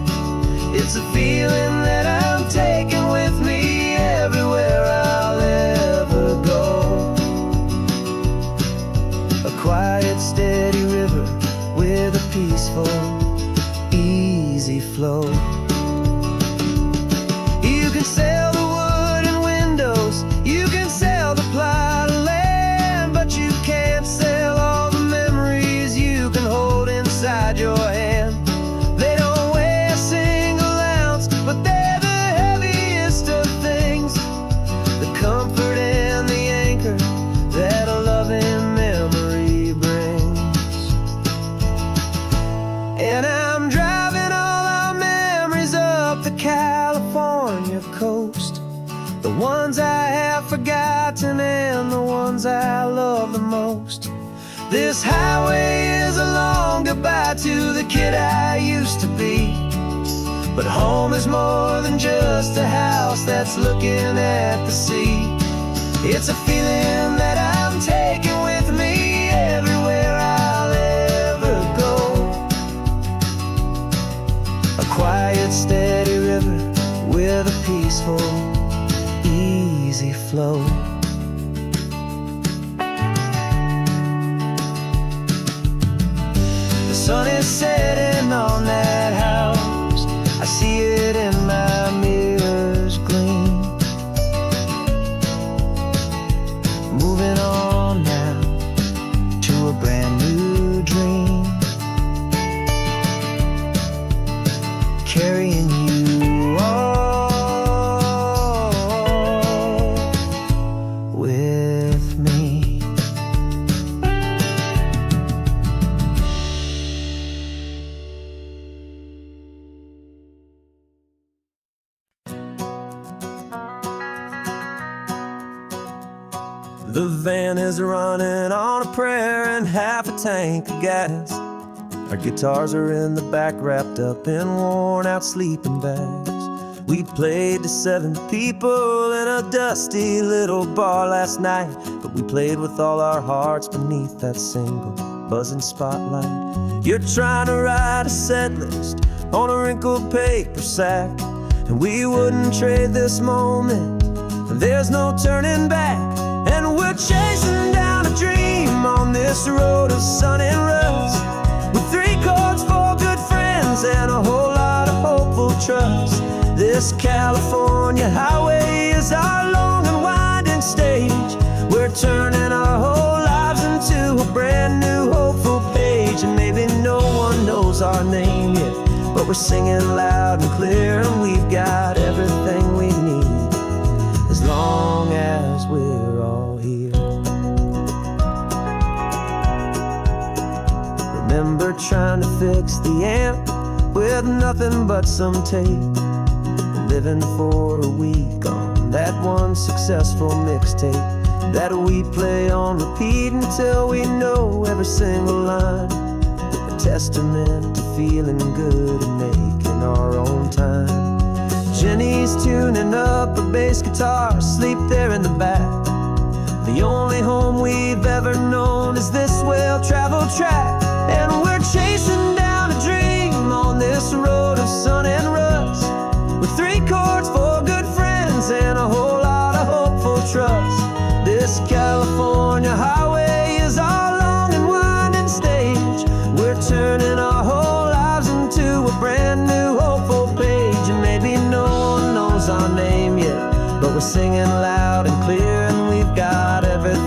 It's a feeling that I'm taking with me everywhere I'll ever go. A quiet, steady river with a peaceful, easy flow. You can sail the wooden windows, you can sail the plot of land, but you can't sail all the memories you can hold inside your hand. They don't weigh a single ounce, but they're the heaviest of things, the comfort and the anchor that a loving memory brings. And I'm driving all our memories up the California coast, the ones I have forgotten and the ones I love the most. This highway is a long goodbye to the kid I used to be, but home is more than just a house that's looking at the sea. It's a feeling that I'm taking with me everywhere I'll ever go. A quiet, steady river with a peaceful, easy flow. The sun is setting on that house, I see it in my mirror's gleam. Moving on now to a brand new dream, carrying you all with me. The van is running on a prayer and half a tank of gas. Our guitars are in the back, wrapped up in worn-out sleeping bags. We played to 7 people in a dusty little bar last night, but we played with all our hearts beneath that single buzzing spotlight. You're trying to write a set list on a wrinkled paper sack, and we wouldn't trade this moment. There's no turning back, and we're chasing down a dream on this road of sun and rust, with 3 chords, 4 good friends, and a whole lot of hopeful trust. This California highway is our long and winding stage. We're turning our whole lives into a brand new hopeful page, and maybe no one knows our name yet, but we're singing loud and clear, and we've got everything we need as long as we're all here. Remember trying to fix the amp with nothing but some tape, living for a week on that one successful mixtape that we play on repeat until we know every single line, a testament to feeling good and making our own time. Jenny's tuning up a bass guitar, asleep there in the back. The only home we've ever known is this well-traveled track, and we're chasing down a dream on this road of sun and rust, with 3 chords, 4 good friends, and a whole lot of hopeful trust. This California highway is our long and winding stage. We're turning our whole lives into a brand new hopeful page, and maybe no one knows our name yet, but we're singing loud and clear, and we've got everything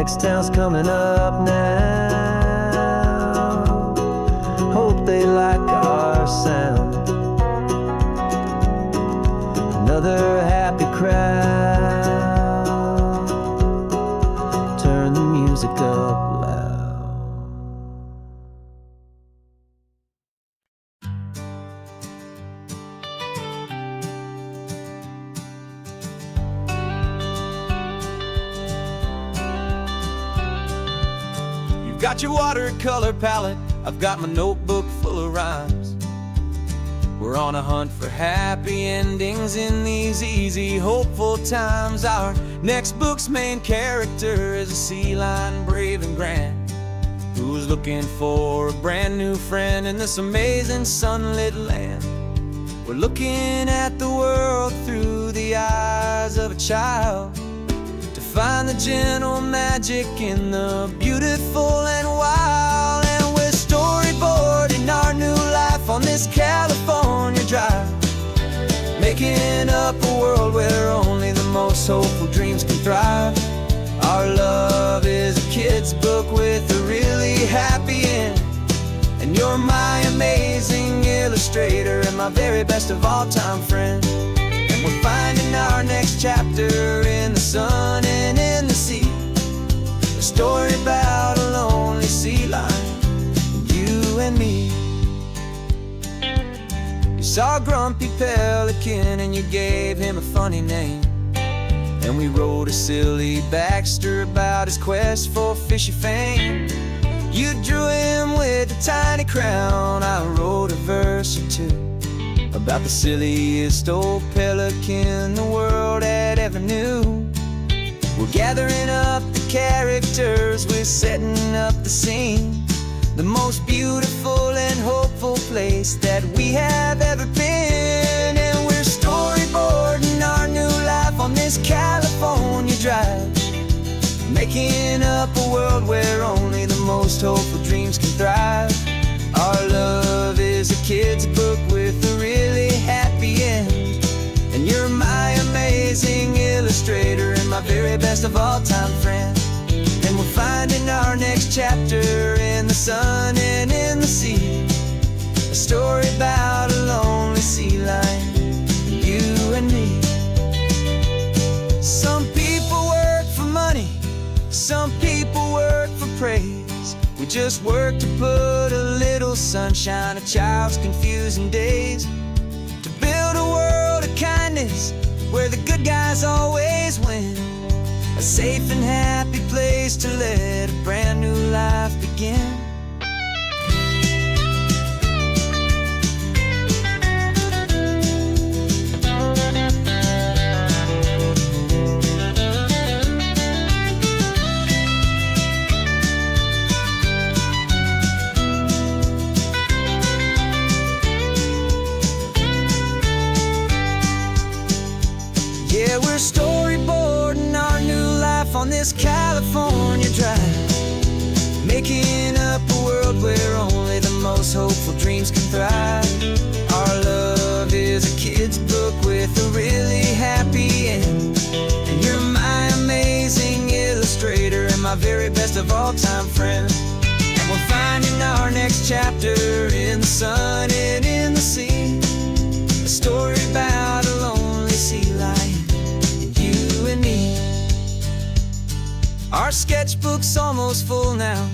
next town's coming up now. Hope they like our sound. Another happy crowd. Turn the music up loud. You've got your watercolor palette, I've got my notebook full of rhymes. We're on a hunt for happy endings in these easy, hopeful times. Our next book's main character is a sea lion, brave and grand, who's looking for a brand new friend in this amazing sunlit land. We're looking at the world through the eyes of a child, to find the gentle magic in the beautiful and wild. And we're storyboarding our new life on this California drive, making up a world where only the most hopeful dreams can thrive. Our love is a kid's book with a really happy end, and you're my amazing illustrator and my very best of all time friend. And we're finding our next chapter in the sun and in the sea, a story about a lonely sea lion, you and me. You saw a grumpy pelican and you gave him a funny name, and we wrote a silly Baxter about his quest for fishy fame. You drew him with a tiny crown, I wrote a verse or two about the silliest old pelican the world had ever knew. We're gathering up the characters, we're setting up the scene, the most beautiful and hopeful place that we have ever been. And we're storyboarding our new life on this California drive, making up a world where only the most hopeful dreams can thrive. Our love is a kid's book with a really happy end, and you're my amazing illustrator and my very best of all time friend. And we're finding our next chapter in the sun and in the sea, a story about a lonely sea lion, you and me. Some people work for money, some people work for praise. We just work to put a little sunshine in a child's confusing days, to build a world of kindness where the good guys always win, a safe and happy place to let a brand new life begin. Yeah, we're storyboarding our new life on this California drive, making up a world where only the most hopeful dreams can thrive. Our love is a kid's book with a really happy end, and you're my amazing illustrator and my very best of all time friend. And we're finding our next chapter in the sun and in the sea, a story about a lonely sea lion, you and me. Our sketchbook's almost full now,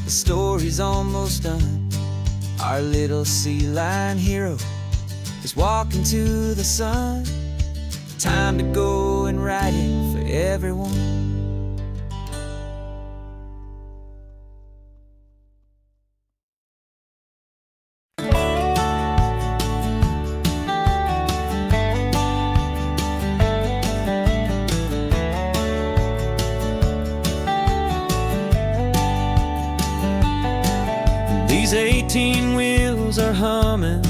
the story's almost done. Our little sea lion hero is walking to the sun. Time to go and write it for everyone. These 18 wheels are humming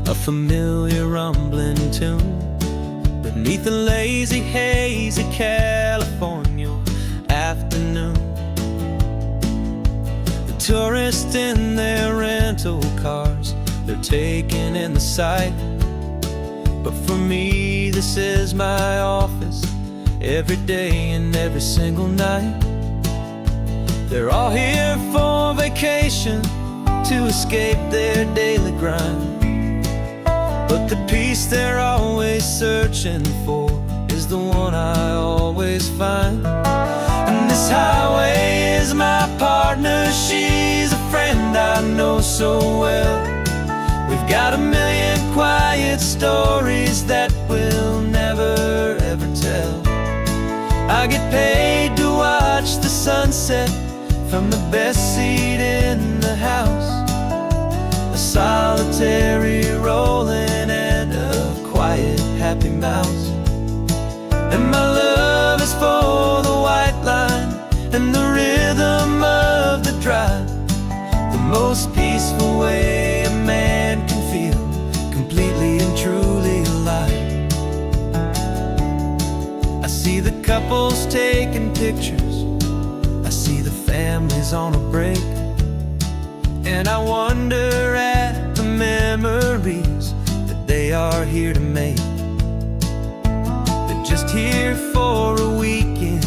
a familiar rumbling tune beneath the lazy, hazy California afternoon. The tourists in their rental cars, they're taking in the sight, but for me this is my office every day and every single night. They're all here for vacation to escape their daily grind. But the peace they're always searching for is the one I always find. And this highway is my partner, she's a friend I know so well. We've got a million quiet stories that we'll never ever tell. I get paid to watch the sunset from the best seat in the house. A solitary rolling and a quiet happy mouse. And my love is for the white line and the rhythm of the drive. The most peaceful way a man can feel completely and truly alive. I see the couples taking pictures, I see the families on a break, and I wonder at the memories that they are here to make. They're just here for a weekend,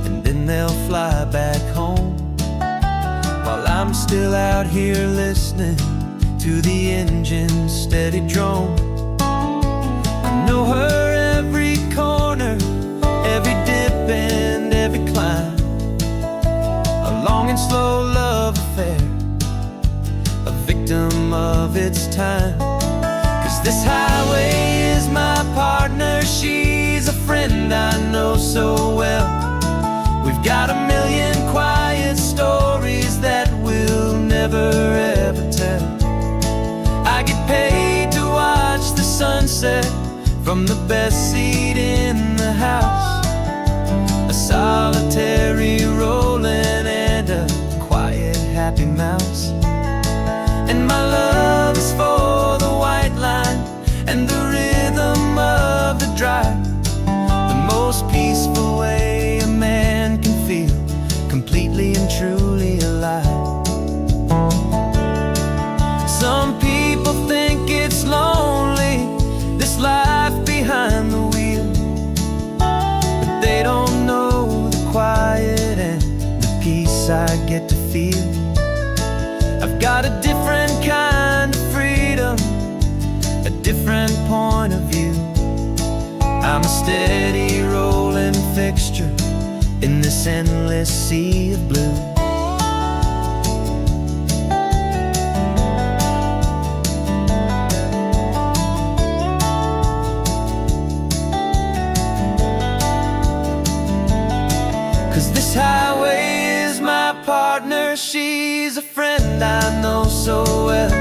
and then they'll fly back home, while I'm still out here listening to the engine's steady drone. I know her every corner, every dip and every climb. A long and slow love affair, a victim of its time. 'Cause this highway is my partner, she's a friend I know so well. We've got a million quiet stories that we'll never ever tell. I get paid to watch the sunset from the best seat in the house. A solitary rolling and a quiet happy mouse. And my love is for the white line and the rhythm of the drive. The most peaceful way a man can feel completely and truly alive. Some people think it's lonely, this life behind the wheel, but they don't know the quiet and the peace I get to feel. I've got a different kind of freedom, a different point of view. I'm a steady rolling fixture in this endless sea of blue. This highway is my partner, she's a friend I know so well.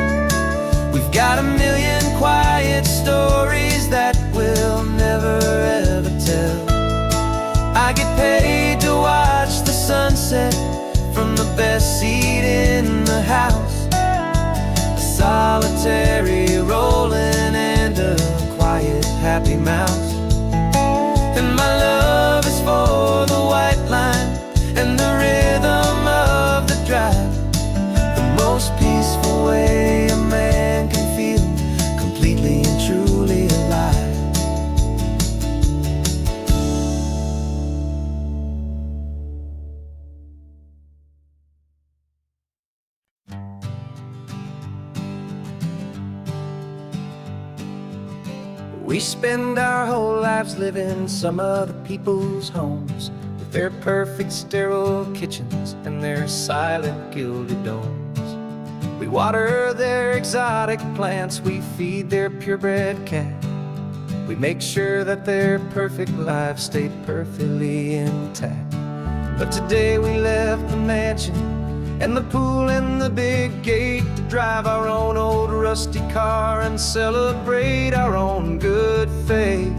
We've got a million quiet stories that we'll never ever tell. I get paid to watch the sunset from the best seat in the house. A solitary rolling and a quiet happy mouse. And my love is for the white line and the rhythm of the drive. The most peaceful way a man can feel completely and truly alive. We spend our whole lives living some other people's homes, with their perfect sterile kitchens and their silent gilded domes. We water their exotic plants, we feed their purebred cat. We make sure that their perfect lives stay perfectly intact. But today we left the mansion and the pool and the big gate to drive our own old rusty car and celebrate our own good faith.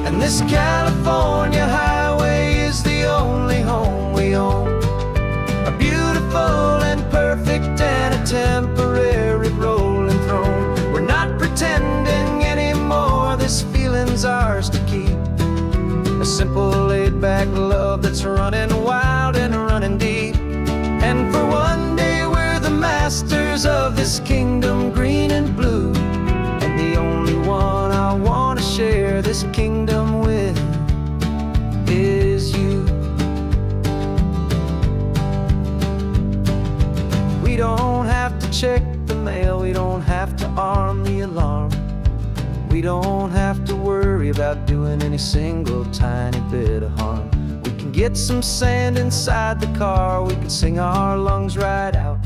And this California highway is the only home we own, a beautiful and perfect and a temporary rolling throne. We're not pretending anymore, this feeling's ours to keep. A simple laid-back love that's running wild and running deep. And for one day we're the masters of this kingdom green and blue, and the only one I want to share this kingdom with is you. check the mail, we don't have to arm the alarm. We don't have to worry about doing any single tiny bit of harm. We can get some sand inside the car, we can sing our lungs right out.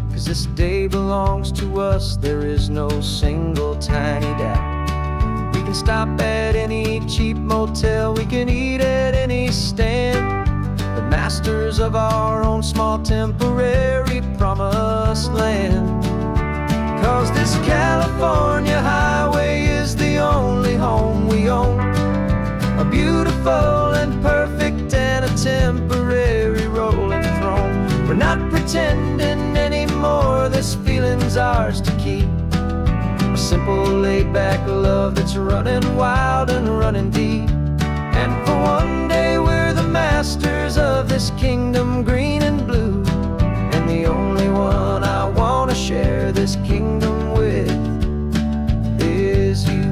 'Cause this day belongs to us, there is no single tiny doubt. We can stop at any cheap motel, we can eat at any stand, the masters of our own small temporary promised land. 'Cause this California highway is the only home we own, a beautiful and perfect and a temporary rolling throne. We're not pretending anymore, this feeling's ours to keep, a simple laid-back love that's running wild and running deep. And for one day we're the masters of this kingdom green and blue, and the only one I wanna share this kingdom with is you.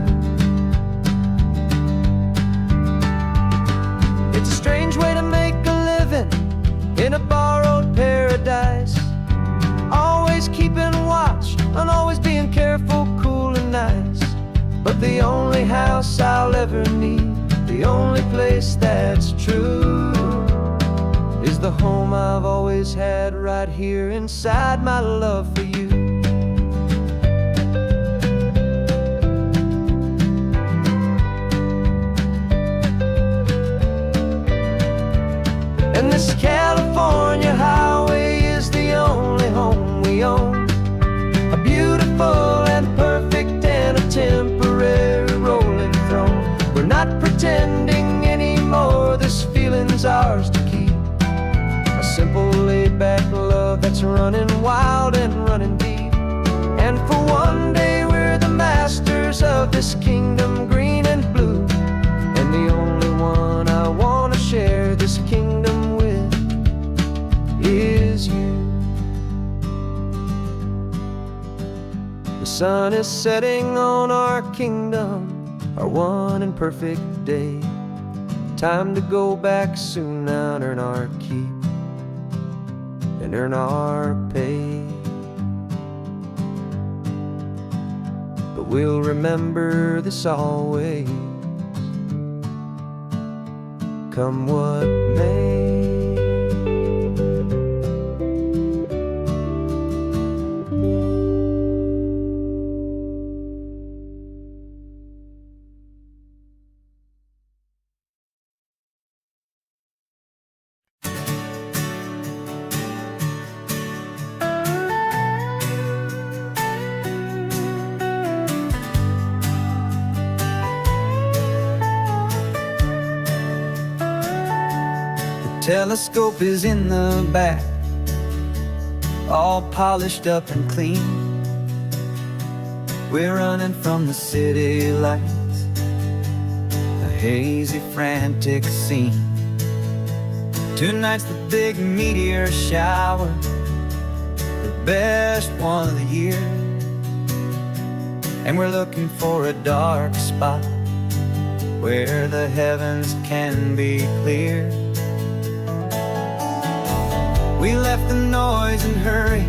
It's a strange way to make a living in a borrowed paradise, always keeping watch and always being careful, cool and nice. But the only house I'll ever need, the only place that's true, is the home I've always had right here inside my love for you. And this California highway is the only home we own, a beautiful and perfect and a temporary rolling throne. We're not pretending anymore, this feeling's ours to keep, a simple laid-back love that's running wild and running deep. And for one day we're the masters of this kingdom green and blue, and the only one I wanna share this kingdom with is you. The sun is setting on our kingdom, our one and perfect day. Time to go back soon now and earn our keep and earn our pay. But we'll remember this always, come what may. Telescope is in the back, all polished up and clean. We're running from the city lights, a hazy, frantic scene. Tonight's the big meteor shower, the best one of the year. And we're looking for a dark spot where the heavens can be clear. We left the noise and hurry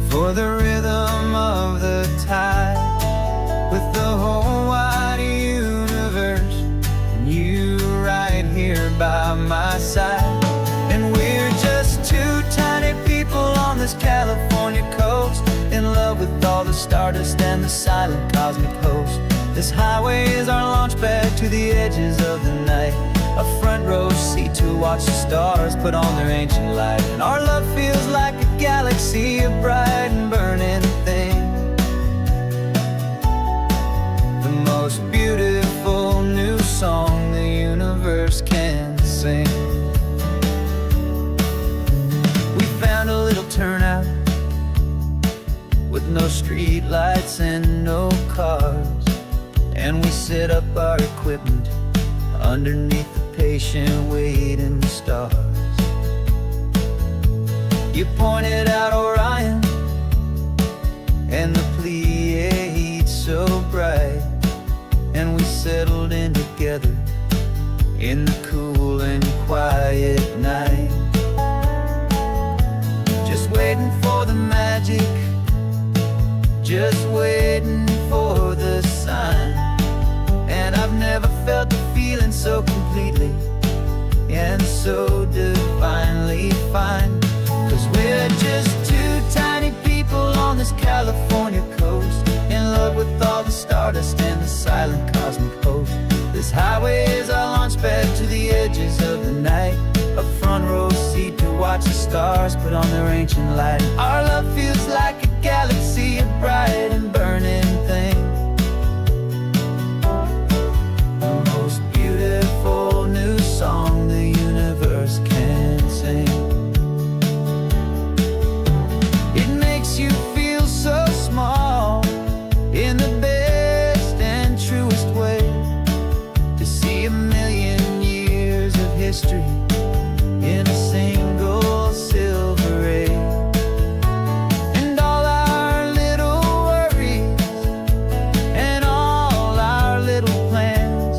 for the rhythm of the tide, with the whole wide universe and you right here by my side. And we're just two tiny people on this California coast, in love with all the stardust and the silent cosmic host. This highway is our launch pad to the edges of the night, a front row seat to watch the stars put on their ancient light. And our love feels like a galaxy, a bright and burning thing, the most beautiful new song the universe can sing. We found a little turnout with no street lights and no cars, and we set up our equipment underneath the patient waiting stars. You pointed out Orion and the Pleiades so bright, and we settled in together in the cool and quiet night, just waiting for the magic just waiting for the sign. And I've never felt the feeling so completely and so divinely fine. 'Cause we're just two tiny people on this California coast, in love with all the stardust and the silent cosmic host. This highway is our launch pad to the edges of the night, a front row seat to watch the stars put on their ancient light. Our love feels like a galaxy, a bright and burning thing, the most beautiful new song the universe can sing. It makes you feel so small in the best and truest way, to see a million years of history in a single silver ray. And all our little worries and all our little plans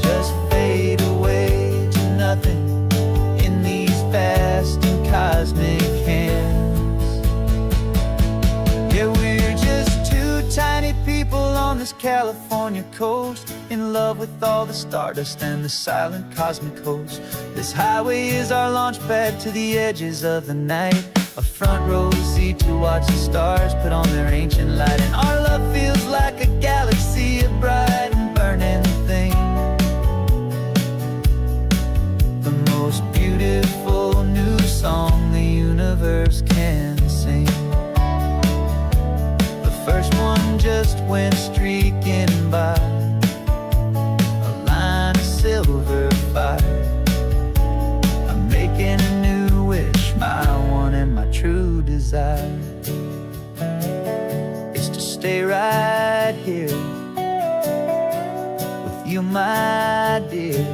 just fade away to nothing in these vast and cosmic hands. Yeah, we're just two tiny people on this California coast, in love with all the stardust and the silent cosmic host. This highway is our launch pad to the edges of the night, a front row seat to watch the stars put on their ancient light. And our love feels like a galaxy, a bright and burning thing, the most beautiful new song the universe can sing. The first one just went streaking by, a line of silver fire. I'm making a new wish, my one and my true desire is to stay right here with you, my dear.